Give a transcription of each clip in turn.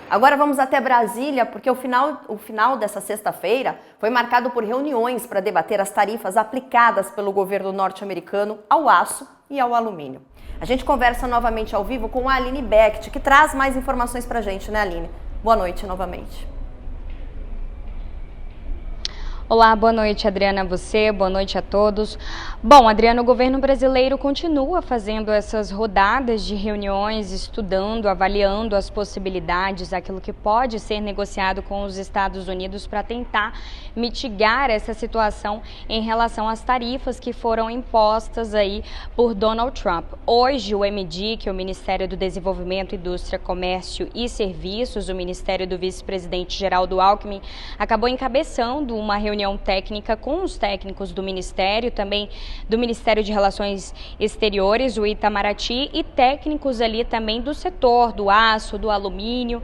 Agora vamos até Brasília, porque o final dessa sexta-feira foi marcado por reuniões para debater as tarifas aplicadas pelo governo norte-americano ao aço e ao alumínio. A gente conversa novamente ao vivo com a Aline Becht, que traz mais informações para a gente, né, Aline? Boa noite novamente. Olá, boa noite, Adriana, a você, boa noite a todos. Bom, Adriana, o governo brasileiro continua fazendo essas rodadas de reuniões, estudando, avaliando as possibilidades, aquilo que pode ser negociado com os Estados Unidos para tentar mitigar essa situação em relação às tarifas que foram impostas aí por Donald Trump. Hoje, o MDIC, o Ministério do Desenvolvimento, Indústria, Comércio e Serviços, o Ministério do Vice-Presidente Geraldo Alckmin, acabou encabeçando uma reunião técnica com os técnicos do Ministério, também do Ministério de Relações Exteriores, o Itamaraty, e técnicos ali também do setor do aço, do alumínio,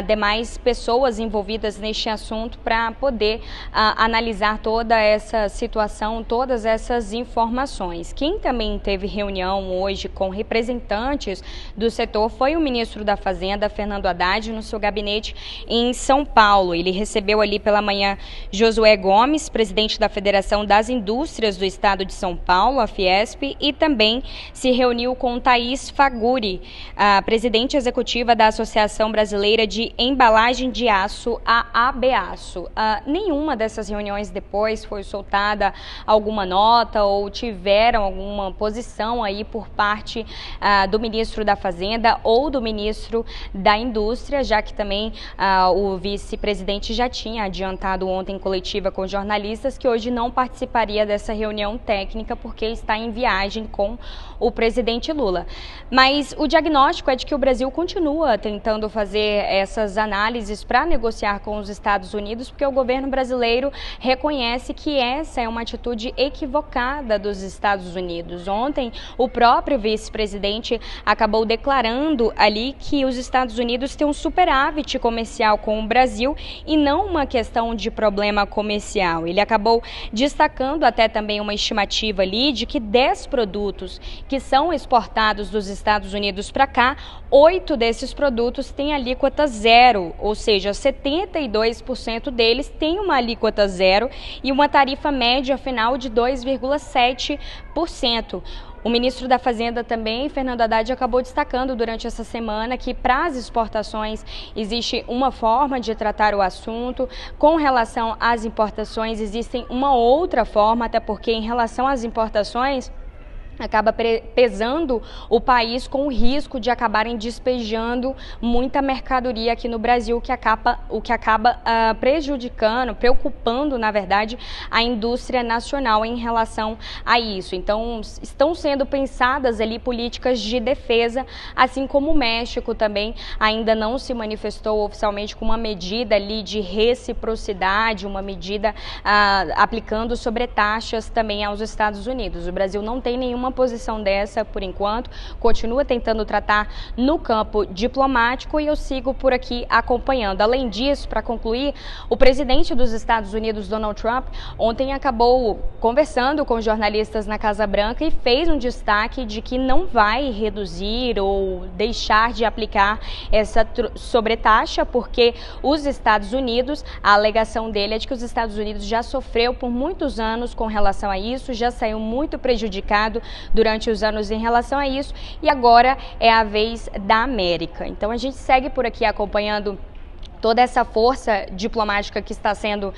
demais pessoas envolvidas neste assunto para poder analisar toda essa situação, todas essas informações. Quem também teve reunião hoje com representantes do setor foi o ministro da Fazenda, Fernando Haddad, no seu gabinete em São Paulo. Ele recebeu ali pela manhã Josué Gomes, presidente da Federação das Indústrias do Estado de São Paulo, a Fiesp, e também se reuniu com Thaís Faguri, a presidente executiva da Associação Brasileira de Embalagem de Aço, a ABAço. Nenhuma dessas reuniões depois foi soltada alguma nota ou tiveram alguma posição aí por parte do ministro da Fazenda ou do ministro da Indústria, já que também o vice-presidente já tinha adiantado ontem em coletiva com jornalistas que hoje não participaria dessa reunião técnica porque está em viagem com o presidente Lula. Mas o diagnóstico é de que o Brasil continua tentando fazer essas análises para negociar com os Estados Unidos, porque o governo brasileiro reconhece que essa é uma atitude equivocada dos Estados Unidos. Ontem, o próprio vice-presidente acabou declarando ali que os Estados Unidos têm um superávit comercial com o Brasil e não uma questão de problema comercial. Ele acabou destacando até também uma estimativa ali de que 10 produtos que são exportados dos Estados Unidos para cá, 8 desses produtos têm alíquota zero, ou seja, 72% deles têm uma alíquota zero e uma tarifa média final de 2,7%. O ministro da Fazenda também, Fernando Haddad, acabou destacando durante essa semana que para as exportações existe uma forma de tratar o assunto. Com relação às importações, existem uma outra forma, até porque em relação às importações acaba pesando o país com o risco de acabarem despejando muita mercadoria aqui no Brasil, o que acaba prejudicando, preocupando, na verdade, a indústria nacional em relação a isso. Então, estão sendo pensadas ali políticas de defesa, assim como o México também ainda não se manifestou oficialmente com uma medida ali de reciprocidade, uma medida aplicando sobretaxas também aos Estados Unidos. O Brasil não tem nenhuma posição dessa por enquanto, continua tentando tratar no campo diplomático e eu sigo por aqui acompanhando. Além disso, para concluir, o presidente dos Estados Unidos, Donald Trump, ontem acabou conversando com jornalistas na Casa Branca e fez um destaque de que não vai reduzir ou deixar de aplicar essa sobretaxa, porque os Estados Unidos, a alegação dele é de que os Estados Unidos já sofreu por muitos anos com relação a isso, já saiu muito prejudicado durante os anos em relação a isso e agora é a vez da América. Então a gente segue por aqui acompanhando toda essa força diplomática que está sendo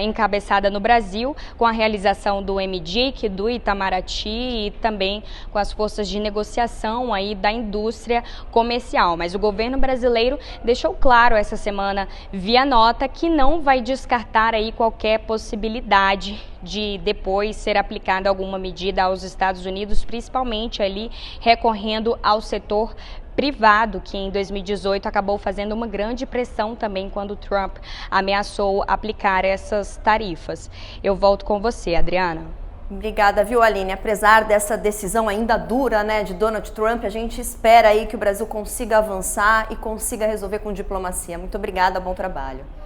encabeçada no Brasil, com a realização do MDIC, do Itamaraty e também com as forças de negociação aí da indústria comercial. Mas o governo brasileiro deixou claro essa semana, via nota, que não vai descartar aí qualquer possibilidade de depois ser aplicada alguma medida aos Estados Unidos, principalmente ali recorrendo ao setor privado, que em 2018 acabou fazendo uma grande pressão também quando Trump ameaçou aplicar essas tarifas. Eu volto com você, Adriana. Obrigada, viu, Aline? Apesar dessa decisão ainda dura, né, de Donald Trump, a gente espera aí que o Brasil consiga avançar e consiga resolver com diplomacia. Muito obrigada, bom trabalho.